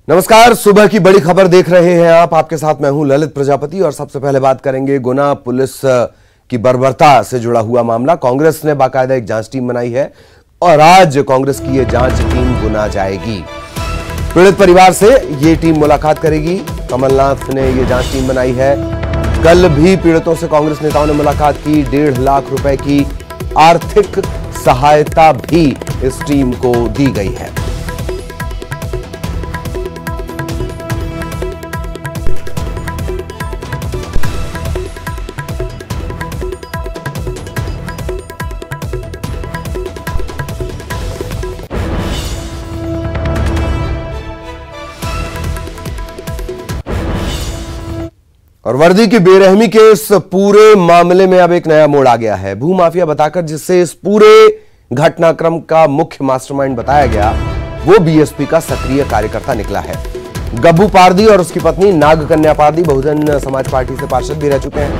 नमस्कार, सुबह की बड़ी खबर देख रहे हैं आप। आपके साथ मैं हूं ललित प्रजापति और सबसे पहले बात करेंगे गुना पुलिस की बर्बरता से जुड़ा हुआ मामला। कांग्रेस ने बाकायदा एक जांच टीम बनाई है और आज कांग्रेस की यह जांच टीम गुना जाएगी। पीड़ित परिवार से यह टीम मुलाकात करेगी। कमलनाथ ने यह जांच टीम बनाई है। कल भी पीड़ितों से कांग्रेस नेताओं ने मुलाकात की। 1.5 लाख रुपए की आर्थिक सहायता भी इस टीम को दी गई है। और वर्दी की बेरहमी के इस पूरे मामले में अब एक नया मोड़ आ गया है। भूमाफिया बताकर जिससे इस पूरे घटनाक्रम का मुख्य मास्टरमाइंड बताया गया, वो बीएसपी का सक्रिय कार्यकर्ता निकला है। गब्बू पारदी और उसकी पत्नी नागकन्या पारदी बहुजन समाज पार्टी से पार्षद भी रह चुके हैं।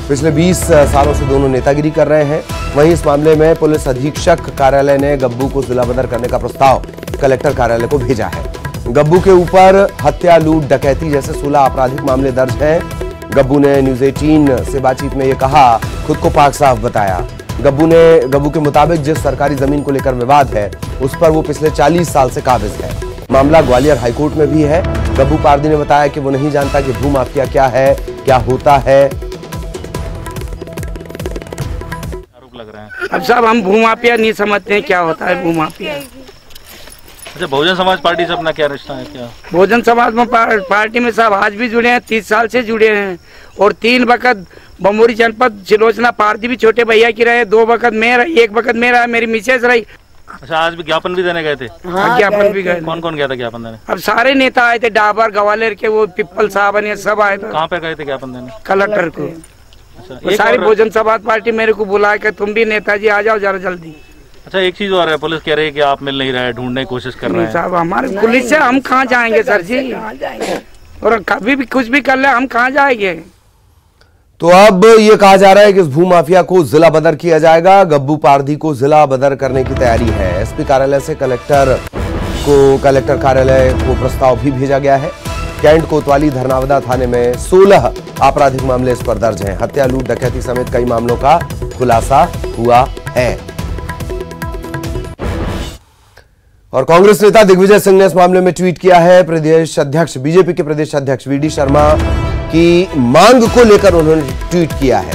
पिछले 20 सालों से दोनों नेतागिरी कर रहे हैं। वहीं इस मामले में पुलिस अधीक्षक कार्यालय ने गब्बू को जिला बदर करने का प्रस्ताव कलेक्टर कार्यालय को भेजा है। गब्बू के ऊपर हत्या, लूट, डकैती जैसे 16 आपराधिक मामले दर्ज हैं। गब्बू ने न्यूज 18 से बातचीत में यह कहा, खुद को पाक साफ बताया। गब्बू के मुताबिक जिस सरकारी जमीन को लेकर विवाद है, उस पर वो पिछले 40 साल से काबिज है। मामला ग्वालियर हाईकोर्ट में भी है। गब्बू पारदी ने बताया कि वो नहीं जानता कि भूमाफिया क्या है, क्या होता है। आरोप लग रहे हैं। अब साहब हम भूमाफिया नहीं समझते हैं क्या होता है भूमाफिया। अच्छा, बहुजन समाज पार्टी से अपना क्या रिश्ता है? क्या बहुजन समाज में पार्टी में साहब आज भी जुड़े हैं, 30 साल से जुड़े हैं। और 3 वक्त बमोरी जनपद सिलोचना पारदी भी छोटे भैया की रहे, 2 वक्त मैं रही, 1 वक्त मैं रहा, मेरी मिसेज रही। अच्छा, आज भी ज्ञापन भी देने गए थे? हाँ, ज्ञापन भी गए। कौन कौन गया था ज्ञापन देने? अब सारे नेता आए थे, डाबर ग्वालियर के, वो पिप्पल साहब ने सब आए थे। कहाँ पे गए थे ज्ञापन देने? कलेक्टर को। अच्छा, सारी बहुजन समाज पार्टी मेरे को बुला के, तुम भी नेताजी आ जाओ जरा जल्दी। अच्छा, एक चीज और है, पुलिस कह रही है कि आप मिल नहीं रहे, ढूंढने की कोशिश कर रहे हैं। साहब हमारे पुलिस से हम कहाँ जाएंगे सर जी, और कभी भी कुछ भी कर ले हम कहाँ जाएंगे। तो अब ये कहा जा रहा है कि इस भूमाफिया को जिला बदर किया जाएगा। गब्बू पारदी को जिला बदर करने की तैयारी है। एसपी कार्यालय से कलेक्टर कार्यालय को प्रस्ताव भी भेजा गया है। कैंट कोतवाली धरनावदा थाने में 16 आपराधिक मामले इस पर दर्ज हैं। हत्या, लूट, डकैती समेत कई मामलों का खुलासा हुआ है। और कांग्रेस नेता दिग्विजय सिंह ने इस मामले में ट्वीट किया है। बीजेपी के प्रदेश अध्यक्ष वीडी शर्मा की मांग को लेकर उन्होंने ट्वीट किया है।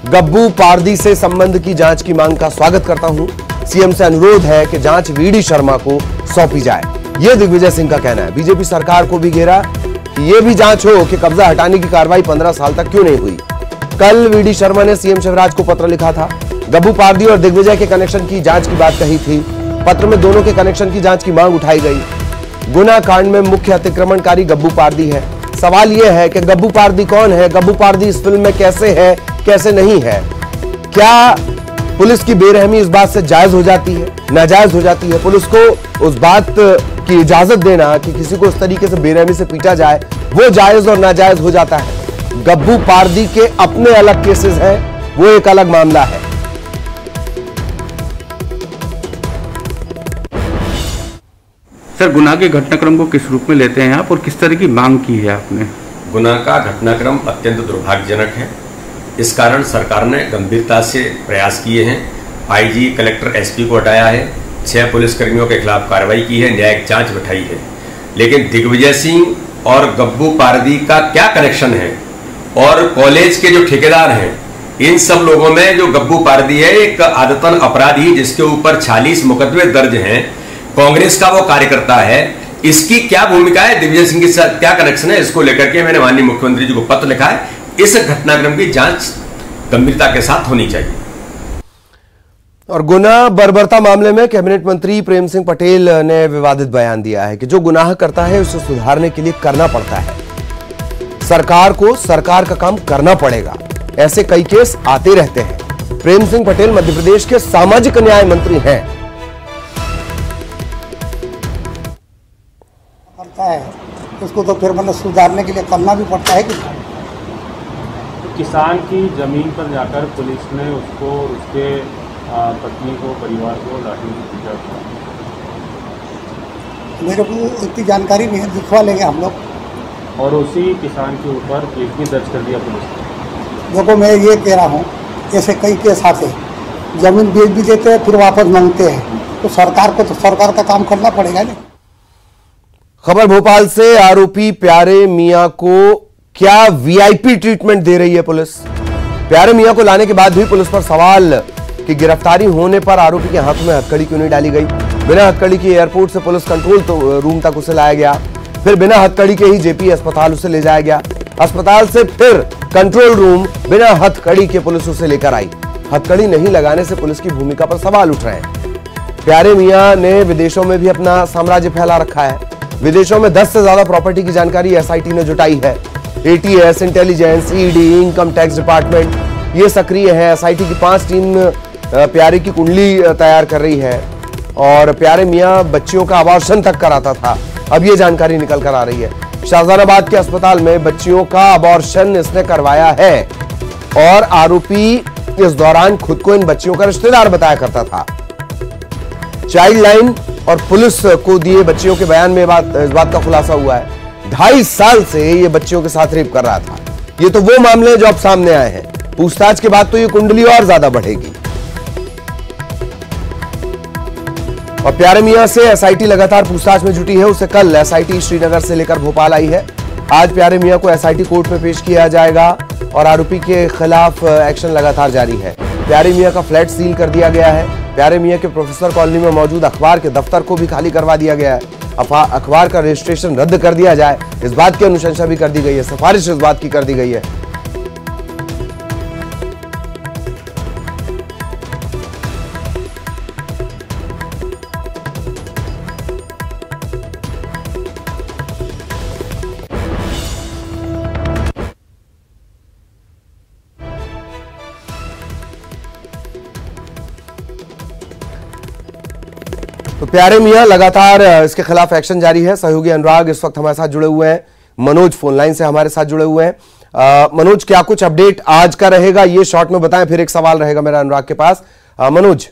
गब्बू पारदी से संबंध की जांच की मांग का स्वागत करता हूं। सीएम से अनुरोध है कि जांच वीडी शर्मा को सौंपी जाए, यह दिग्विजय सिंह का कहना है। बीजेपी सरकार को भी घेरा कि यह भी जांच हो कि कब्जा हटाने की कार्रवाई 15 साल तक क्यों नहीं हुई। कल वीडी शर्मा ने सीएम शिवराज को पत्र लिखा था। गब्बू पारदी और दिग्विजय के कनेक्शन की जांच की बात कही थी। पत्र में दोनों के कनेक्शन की जांच की मांग उठाई गई। गुना कांड में मुख्य अतिक्रमणकारी गब्बू पारदी है। सवाल यह है कि गब्बू पारदी कौन है, गब्बू पारदी इस फिल्म में कैसे है, कैसे नहीं है। क्या पुलिस की बेरहमी इस बात से जायज हो जाती है, नाजायज हो जाती है? पुलिस को उस बात की इजाजत देना कि किसी को इस तरीके से बेरहमी से पीटा जाए, वो जायज और नाजायज हो जाता है। गब्बू पारदी के अपने अलग केसेस हैं, वो एक अलग मामला है। सर, गुना के घटनाक्रम को किस रूप में लेते हैं आप और किस तरह की मांग की है आपने? गुना का घटनाक्रम अत्यंत दुर्भाग्यजनक है। इस कारण सरकार ने गंभीरता से प्रयास किए हैं। आईजी, कलेक्टर, एसपी को हटाया है। 6 पुलिसकर्मियों के खिलाफ कार्रवाई की है, न्यायिक जांच बैठाई है। लेकिन दिग्विजय सिंह और गब्बू पारदी का क्या कनेक्शन है, और कॉलेज के जो ठेकेदार हैं, इन सब लोगों में जो गब्बू पारदी है एक आदतन अपराधी जिसके ऊपर 46 मुकदमे दर्ज हैं, कांग्रेस का वो कार्यकर्ता है, इसकी क्या भूमिका है, दिग्विजय सिंह के साथ क्या कनेक्शन है, इसको लेकर के मैंने माननीय मुख्यमंत्री जी को पत्र लिखा है। इस घटनाक्रम की जांच गंभीरता के साथ होनी चाहिए। और गुना बर्बरता मामले में कैबिनेट मंत्री प्रेम सिंह पटेल ने विवादित बयान दिया है कि जो गुनाह करता है उसे सुधारने के लिए करना पड़ता है। सरकार को सरकार का काम करना पड़ेगा। ऐसे कई केस आते रहते हैं। प्रेम सिंह पटेल मध्य प्रदेश के सामाजिक न्याय मंत्री हैं। है उसको तो फिर मतलब सुधारने के लिए करना भी पड़ता है कि किसान की जमीन पर जाकर पुलिस ने उसको, उसके पत्नी को, परिवार को लाठी से पीटा था। मेरे को इतनी जानकारी नहीं है, दिखवा लेंगे हम लोग। और उसी किसान के ऊपर केस भी दर्ज कर दिया पुलिस ने। देखो मैं ये कह रहा हूँ, ऐसे कई केस आते हैं, जमीन बेच भी देते हैं फिर वापस मांगते हैं, तो सरकार को तो सरकार का काम करना पड़ेगा ना। खबर भोपाल से, आरोपी प्यारे मियां को क्या वीआईपी ट्रीटमेंट दे रही है पुलिस। प्यारे मियां को लाने के बाद भी पुलिस पर सवाल कि गिरफ्तारी होने पर आरोपी के हाथ में हथकड़ी क्यों नहीं डाली गई। बिना हथकड़ी के एयरपोर्ट से पुलिस कंट्रोल रूम तक उसे लाया गया, फिर बिना हथकड़ी के ही जेपी अस्पताल उसे ले जाया गया, अस्पताल से फिर कंट्रोल रूम, बिना हथकड़ी के पुलिस उसे लेकर आई। हथकड़ी नहीं लगाने से पुलिस की भूमिका पर सवाल उठ रहे हैं। प्यारे मियां ने विदेशों में भी अपना साम्राज्य फैला रखा है। विदेशों में 10 से ज्यादा प्रॉपर्टी की जानकारी एसआईटी ने जुटाई है। ATS, intelligence, ED, income tax department ये सक्रिय है। एसआईटी की 5 टीम प्यारे की कुंडली तैयार कर रही है और प्यारे मियां बच्चियों का अबॉर्शन तक कराता था। अब ये जानकारी निकल कर आ रही है, शाहजहानाबाद के अस्पताल में बच्चियों का अबॉर्शन इसने करवाया है और आरोपी इस दौरान खुद को इन बच्चियों का रिश्तेदार बताया करता था। चाइल्ड लाइन और पुलिस को दिए बच्चियों के बयान में इस बात का खुलासा हुआ है 2.5 साल से ये बच्चियों के साथ रेप कर रहा था। ये तो वो मामले जो अब सामने आए हैं। पूछताछ के बाद तो ये कुंडली और ज्यादा बढ़ेगी। और प्यारे मियां से एसआईटी लगातार पूछताछ में जुटी है। उसे कल एसआईटी श्रीनगर से लेकर भोपाल आई है। आज प्यारे मियां को एसआईटी कोर्ट में पेश किया जाएगा और आरोपी के खिलाफ एक्शन लगातार जारी है। प्यारे मियां का फ्लैट सील कर दिया गया है। प्यारे मियां के प्रोफेसर कॉलोनी में मौजूद अखबार के दफ्तर को भी खाली करवा दिया गया है। अखबार का रजिस्ट्रेशन रद्द कर दिया जाए, इस बात की अनुशंसा भी कर दी गई है। सिफारिश इस बात की कर दी गई है। तो प्यारे मियां लगातार इसके खिलाफ एक्शन जारी है। सहयोगी अनुराग इस वक्त हमारे साथ जुड़े हुए हैं, मनोज फोन लाइन से हमारे साथ जुड़े हुए हैं। मनोज, क्या कुछ अपडेट आज का रहेगा ये शॉर्ट में बताएं, फिर एक सवाल रहेगा मेरा अनुराग के पास। मनोज,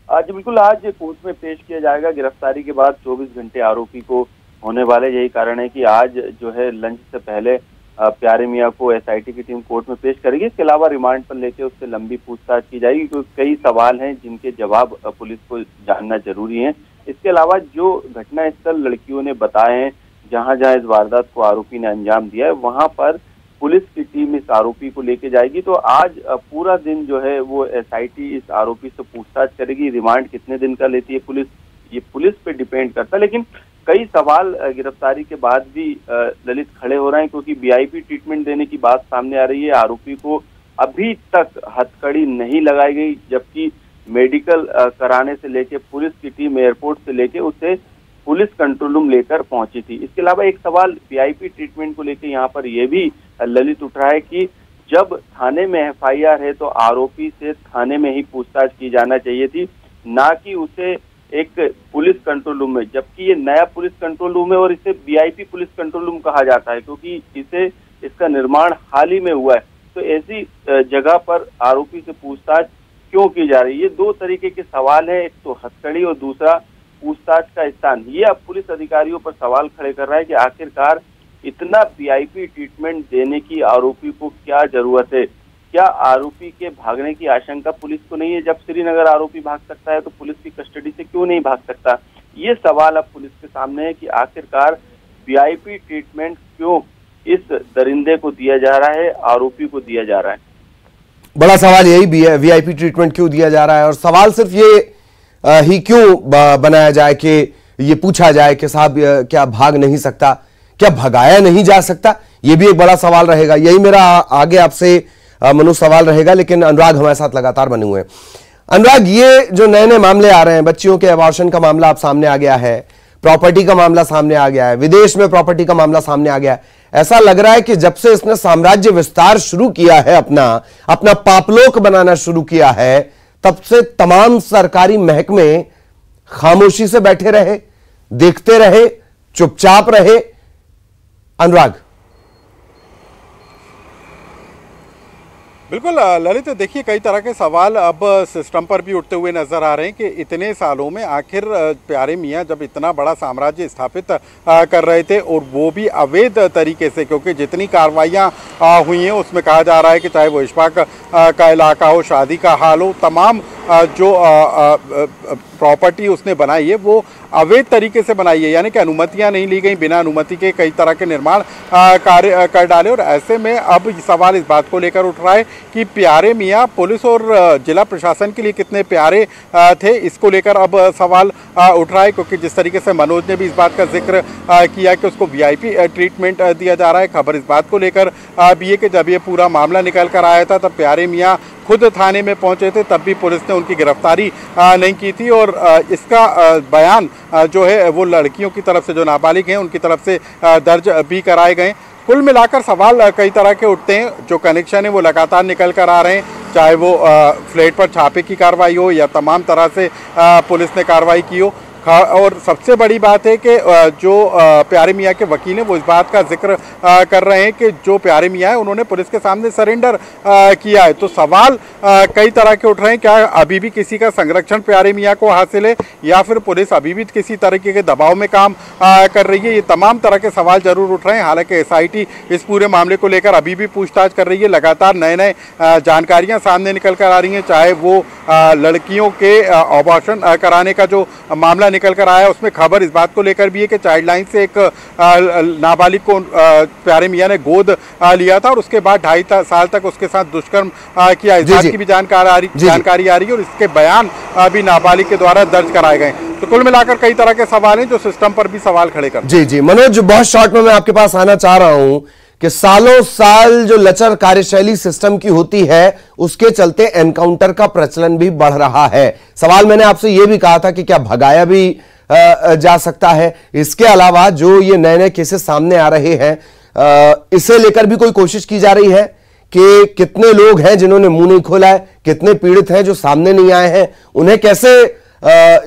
आज बिल्कुल आज कोर्ट में पेश किया जाएगा। गिरफ्तारी के बाद 24 घंटे आरोपी को होने वाले, यही कारण है कि आज जो है लंच से पहले प्यारे मियां को एसआईटी की टीम कोर्ट में पेश करेगी। इसके अलावा रिमांड पर लेकर उससे लंबी पूछताछ की जाएगी, क्योंकि कई सवाल हैं जिनके जवाब पुलिस को जानना जरूरी है। इसके अलावा जो घटना स्थल लड़कियों ने बताए हैं, जहां जहां इस वारदात को आरोपी ने अंजाम दिया है, वहां पर पुलिस की टीम इस आरोपी को लेके जाएगी। तो आज पूरा दिन जो है वो एसआईटी इस आरोपी से पूछताछ करेगी। रिमांड कितने दिन का लेती है पुलिस, ये पुलिस पे डिपेंड करता है। लेकिन कई सवाल गिरफ्तारी के बाद भी ललित खड़े हो रहे हैं, क्योंकि वीआईपी ट्रीटमेंट देने की बात सामने आ रही है। आरोपी को अभी तक हथकड़ी नहीं लगाई गई, जबकि मेडिकल कराने से लेके पुलिस की टीम एयरपोर्ट से लेके उसे पुलिस कंट्रोल रूम लेकर पहुंची थी। इसके अलावा एक सवाल वीआईपी ट्रीटमेंट को लेकर यहाँ पर यह भी ललित उठ रहा है कि जब थाने में एफआईआर है तो आरोपी से थाने में ही पूछताछ की जाना चाहिए थी, ना कि उसे एक पुलिस कंट्रोल रूम में। जबकि ये नया पुलिस कंट्रोल रूम है और इसे वीआईपी पुलिस कंट्रोल रूम कहा जाता है, क्योंकि इसका निर्माण हाल ही में हुआ है। तो ऐसी जगह पर आरोपी से पूछताछ क्यों की जा रही है? ये 2 तरीके के सवाल है, एक तो हथकड़ी और दूसरा पूछताछ का स्थान। ये अब पुलिस अधिकारियों पर सवाल खड़े कर रहा है कि आखिरकार इतना वीआईपी ट्रीटमेंट देने की आरोपी को क्या जरूरत है? क्या आरोपी के भागने की आशंका पुलिस को नहीं है? जब श्रीनगर आरोपी भाग सकता है तो पुलिस की कस्टडी से क्यों नहीं भाग सकता? ये सवाल अब पुलिस के सामने है कि आखिरकार वीआईपी ट्रीटमेंट क्यों इस दरिंदे को दिया जा रहा है, आरोपी को दिया जा रहा है। बड़ा सवाल यही भी है, वीआईपी ट्रीटमेंट क्यों दिया जा रहा है। और सवाल सिर्फ ये ही क्यों बनाया जाए कि ये पूछा जाए कि साहब क्या भाग नहीं सकता, क्या भगाया नहीं जा सकता? ये भी एक बड़ा सवाल रहेगा। यही मेरा आगे आपसे मनु सवाल रहेगा। लेकिन अनुराग हमारे साथ लगातार बने हुए हैं। अनुराग, ये जो नए नए मामले आ रहे हैं, बच्चियों के अबॉर्शन का मामला अब सामने आ गया है, प्रॉपर्टी का मामला सामने आ गया है, विदेश में प्रॉपर्टी का मामला सामने आ गया है। ऐसा लग रहा है कि जब से इसने साम्राज्य विस्तार शुरू किया है, अपना पापलोक बनाना शुरू किया है, तब से तमाम सरकारी महकमे खामोशी से बैठे रहे, देखते रहे, चुपचाप रहे। अनुराग, बिल्कुल ललित, देखिए कई तरह के सवाल अब सिस्टम पर भी उठते हुए नजर आ रहे हैं कि इतने सालों में आखिर प्यारे मियाँ जब इतना बड़ा साम्राज्य स्थापित कर रहे थे और वो भी अवैध तरीके से, क्योंकि जितनी कार्रवाइयाँ हुई हैं उसमें कहा जा रहा है कि चाहे वो इश्फाक का इलाका हो, शादी का हाल हो, तमाम जो प्रॉपर्टी उसने बनाई है वो अवैध तरीके से बनाई है, यानी कि अनुमतियां नहीं ली गई, बिना अनुमति के कई तरह के निर्माण कार्य कर डाले। और ऐसे में अब सवाल इस बात को लेकर उठ रहा है कि प्यारे मियाँ पुलिस और जिला प्रशासन के लिए कितने प्यारे थे, इसको लेकर अब सवाल उठ रहा है। क्योंकि जिस तरीके से मनोज ने भी इस बात का जिक्र किया कि उसको VIP ट्रीटमेंट दिया जा रहा है, खबर इस बात को लेकर भी है कि जब ये पूरा मामला निकल कर आया था तब प्यारे मियाँ खुद थाने में पहुंचे थे, तब भी पुलिस ने उनकी गिरफ्तारी नहीं की थी। और इसका बयान जो है वो लड़कियों की तरफ से, जो नाबालिग हैं उनकी तरफ से दर्ज भी कराए गए। कुल मिलाकर सवाल कई तरह के उठते हैं, जो कनेक्शन है वो लगातार निकल कर आ रहे हैं, चाहे वो फ्लैट पर छापे की कार्रवाई हो या तमाम तरह से पुलिस ने कार्रवाई की हो। और सबसे बड़ी बात है कि जो प्यारे मियाँ के वकील हैं वो इस बात का जिक्र कर रहे हैं कि जो प्यारे मियाँ हैं उन्होंने पुलिस के सामने सरेंडर किया है। तो सवाल कई तरह के उठ रहे हैं, क्या अभी भी किसी का संरक्षण प्यारे मियाँ को हासिल है या फिर पुलिस अभी भी किसी तरीके के दबाव में काम कर रही है। ये तमाम तरह के सवाल जरूर उठ रहे हैं। हालांकि SIT इस पूरे मामले को लेकर अभी भी पूछताछ कर रही है, लगातार नए नए जानकारियाँ सामने निकल कर आ रही हैं, चाहे वो लड़कियों के अबॉर्शन कराने का जो मामला निकल कर आया उसमें खबर इस बात को लेकर भी है कि चाइल्ड लाइन से एक नाबालिग को प्यारे मियाँ ने गोद लिया था और उसके बाद 2.5 साल तक उसके साथ दुष्कर्म किया। इस बात की भी जानकारी आ रही है और इसके बयान भी नाबालिग के द्वारा दर्ज कराए गए। तो कुल मिलाकर कई तरह के सवाल हैं जो सिस्टम पर भी सवाल खड़े कर। जी मनोज, बहुत शॉर्ट में मैं आपके पास आना चाह रहा हूं कि सालों साल जो लचर कार्यशैली सिस्टम की होती है उसके चलते एनकाउंटर का प्रचलन भी बढ़ रहा है। सवाल मैंने आपसे यह भी कहा था कि क्या भगाया भी जा सकता है। इसके अलावा जो ये नए नए केसेस सामने आ रहे हैं, इसे लेकर भी कोई कोशिश की जा रही है कि कितने लोग हैं जिन्होंने मुंह नहीं खोला है, कितने पीड़ित हैं जो सामने नहीं आए हैं, उन्हें कैसे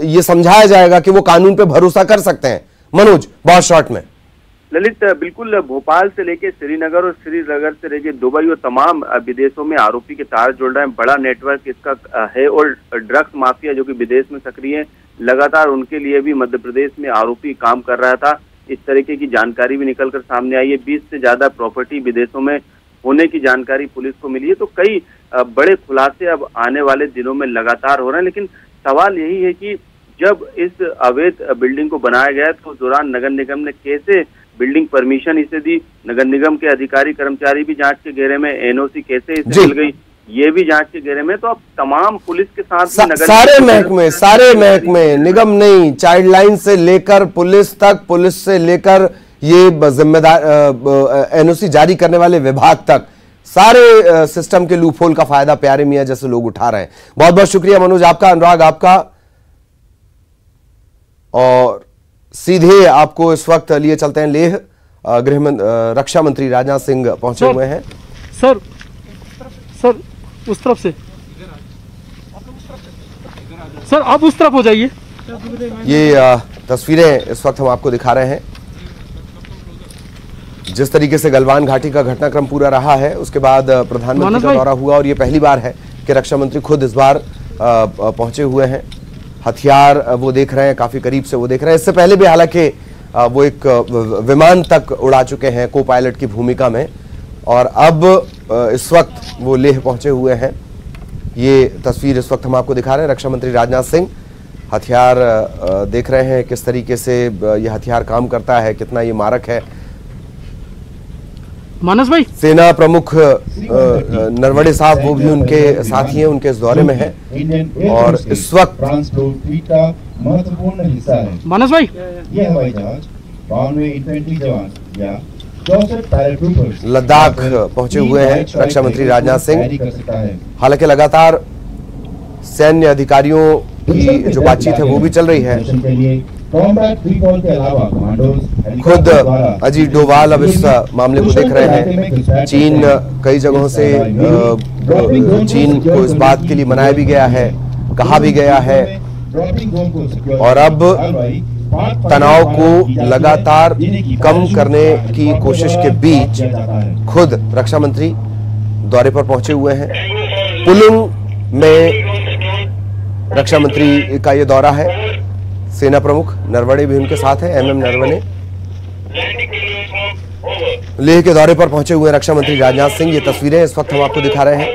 ये समझाया जाएगा कि वो कानून पे भरोसा कर सकते हैं। मनोज, बहुत शॉर्ट में। ललित, बिल्कुल भोपाल से लेके श्रीनगर और श्रीनगर से लेके दुबई और तमाम विदेशों में आरोपी के तार जुड़ रहे हैं। बड़ा नेटवर्क इसका है और ड्रग्स माफिया जो कि विदेश में सक्रिय है, लगातार उनके लिए भी मध्य प्रदेश में आरोपी काम कर रहा था। इस तरीके की जानकारी भी निकल कर सामने आई है। 20 से ज्यादा प्रॉपर्टी विदेशों में होने की जानकारी पुलिस को मिली है। तो कई बड़े खुलासे अब आने वाले दिनों में लगातार हो रहे हैं। लेकिन सवाल यही है कि जब इस अवैध बिल्डिंग को बनाया गया तो उस दौरान नगर निगम ने कैसे बिल्डिंग परमिशन इसे दी, नगर निगम के अधिकारी कर्मचारी भी जांच के घेरे में, NOC कैसे इसे मिल गई ये भी जांच के घेरे में। तो अब तमाम पुलिस के साथ सारे महकमे निगम नहीं, चाइल्ड लाइन से लेकर पुलिस तक, पुलिस से लेकर ये जिम्मेदार NOC जारी करने वाले विभाग तक, सारे सिस्टम के लूपहोल का फायदा प्यारे मियाँ जैसे लोग उठा रहे हैं। बहुत बहुत शुक्रिया मनोज आपका, अनुराग आपका। और सीधे आपको इस वक्त लिए चलते हैं लेह। रक्षा मंत्री राजनाथ सिंह पहुंचे हुए हैं। सर उस तरफ से, सर आप उस तरफ हो जाइए। ये तस्वीरें इस वक्त हम आपको दिखा रहे हैं। जिस तरीके से गलवान घाटी का घटनाक्रम पूरा रहा है, उसके बाद प्रधानमंत्री का दौरा हुआ और ये पहली बार है कि रक्षा मंत्री खुद इस बार पहुंचे हुए हैं। हथियार वो देख रहे हैं, काफी करीब से वो देख रहे हैं। इससे पहले भी हालांकि वो एक विमान तक उड़ा चुके हैं को पायलट की भूमिका में, और अब इस वक्त वो लेह पहुंचे हुए हैं। ये तस्वीर इस वक्त हम आपको दिखा रहे हैं। रक्षा मंत्री राजनाथ सिंह हथियार देख रहे हैं, किस तरीके से ये हथियार काम करता है, कितना ये मारक है। मानस भाई, सेना प्रमुख नरवणे साहब वो भी उनके साथी हैं, उनके इस दौरे में है और इस वक्त महत्वपूर्ण हिस्सा है। मानस भाई, ये हवाई जहाज 92 इन्फेंट्री जवान या 64 पैराट्रूपर्स लद्दाख पहुंचे हुए हैं रक्षा मंत्री राजनाथ सिंह। हालांकि लगातार सैन्य अधिकारियों की जो बातचीत है वो भी चल रही है। खुद अजीत डोभाल अब इस मामले को देख रहे हैं। चीन कई जगहों से चीन को इस बात के लिए मनाया भी गया है, कहा भी गया है, और अब तनाव को लगातार कम करने की कोशिश के बीच खुद रक्षा मंत्री दौरे पर पहुंचे हुए हैं। पुलुंग में रक्षा मंत्री का ये दौरा है। सेना प्रमुख नरवणे भी उनके साथ हैं, एमएम नरवणे। लेह के दौरे पर पहुंचे हुए रक्षा मंत्री राजनाथ सिंह, ये तस्वीरें इस वक्त हम आपको दिखा रहे हैं।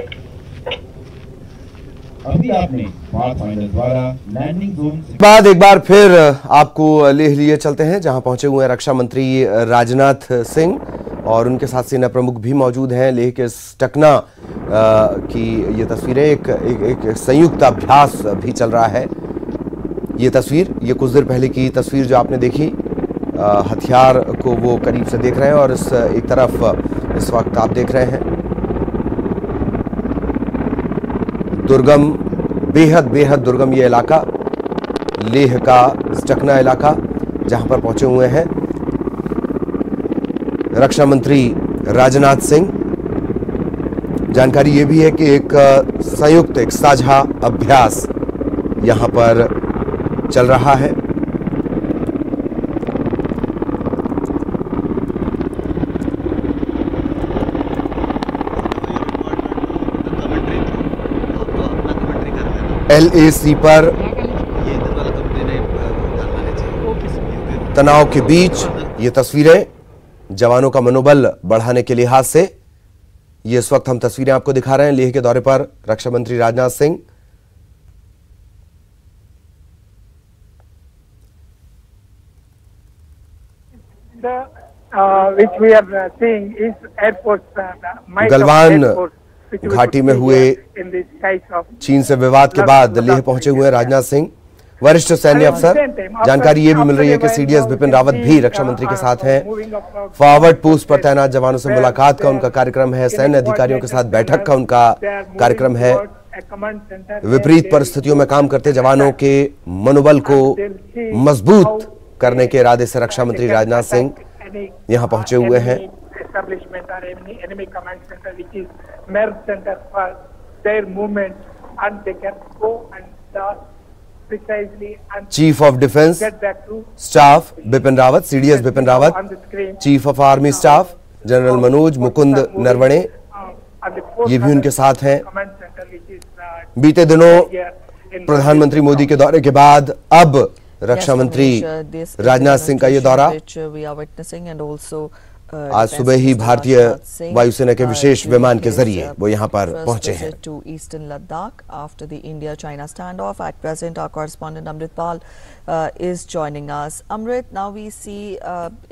अभी आपने पाथ फाइंडर द्वारा लैंडिंग जोन बाद एक बार फिर आपको लेह लिए चलते हैं, जहां पहुंचे हुए हैं रक्षा मंत्री राजनाथ सिंह और उनके साथ सेना प्रमुख भी मौजूद हैं। लेह के टकना की ये तस्वीरें, एक संयुक्त अभ्यास भी चल रहा है। ये तस्वीर, ये कुछ देर पहले की तस्वीर जो आपने देखी, हथियार को वो करीब से देख रहे हैं और इस एक तरफ इस वक्त आप देख रहे हैं दुर्गम, बेहद दुर्गम ये इलाका, लेह का टकना इलाका, जहां पर पहुंचे हुए हैं रक्षा मंत्री राजनाथ सिंह। जानकारी ये भी है कि एक संयुक्त, एक साझा अभ्यास यहां पर चल रहा है। LAC पर तनाव के बीच ये तस्वीरें, जवानों का मनोबल बढ़ाने के लिहाज से ये इस वक्त हम तस्वीरें आपको दिखा रहे हैं। लेह के दौरे पर रक्षा मंत्री राजनाथ सिंह। गलवान घाटी में हुए चीन से विवाद के बाद लेह पहुंचे हुए हैं राजनाथ सिंह, वरिष्ठ सैन्य अफसर। जानकारी ये भी मिल रही है कि CDS बिपिन रावत भी रक्षा मंत्री के साथ हैं। फॉरवर्ड पोस्ट पर तैनात जवानों से मुलाकात का उनका कार्यक्रम है, सैन्य अधिकारियों के साथ बैठक का उनका कार्यक्रम है। विपरीत परिस्थितियों में काम करते जवानों के मनोबल को मजबूत करने के इरादे से रक्षा मंत्री राजनाथ सिंह यहां पहुंचे हुए हैं। Chief of defence staff Bipin Rawat, CDS Bipin Rawat, chief of army staff general Manoj Mukund Naravane, ये भी उनके साथ हैं। बीते दिनों प्रधानमंत्री मोदी के दौरे के बाद अब रक्षा मंत्री राजनाथ सिंह का ये दौरा। आज सुबह ही भारतीय वायुसेना के विशेष विमान के जरिए वो यहाँ पर पहुंचे हैं। To Eastern Ladakh after the India-China standoff. At present, our correspondent Amrit Pal is joining us. Amrit, now we see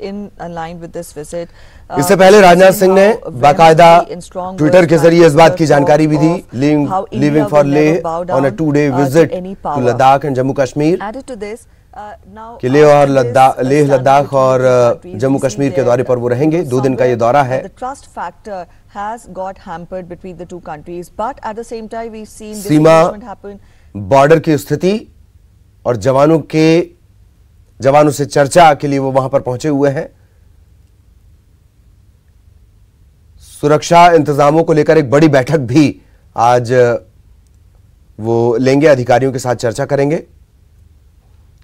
in line with this visit. इससे पहले राजनाथ सिंह ने बाकायदा ट्विटर के जरिए इस बात की जानकारी भी दी, leaving for Leh on a 2-day visit to Ladakh and Jammu Kashmir, कि लेह और लेह लद्दाख और जम्मू कश्मीर के दौरे पर वो रहेंगे। 2 दिन का ये दौरा है। सीमा, बॉर्डर की स्थिति और जवानों से चर्चा के लिए वो वहां पर पहुंचे हुए हैं। सुरक्षा इंतजामों को लेकर एक बड़ी बैठक भी आज वो लेंगे, अधिकारियों के साथ चर्चा करेंगे।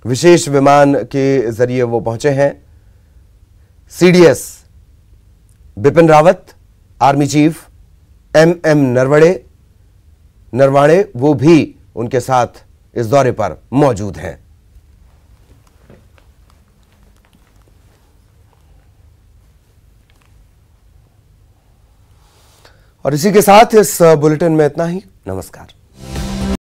विशेष विमान के जरिए वो पहुंचे हैं। CDS Bipin Rawat, army chief MM Naravane वो भी उनके साथ इस दौरे पर मौजूद हैं। और इसी के साथ इस बुलेटिन में इतना ही। नमस्कार।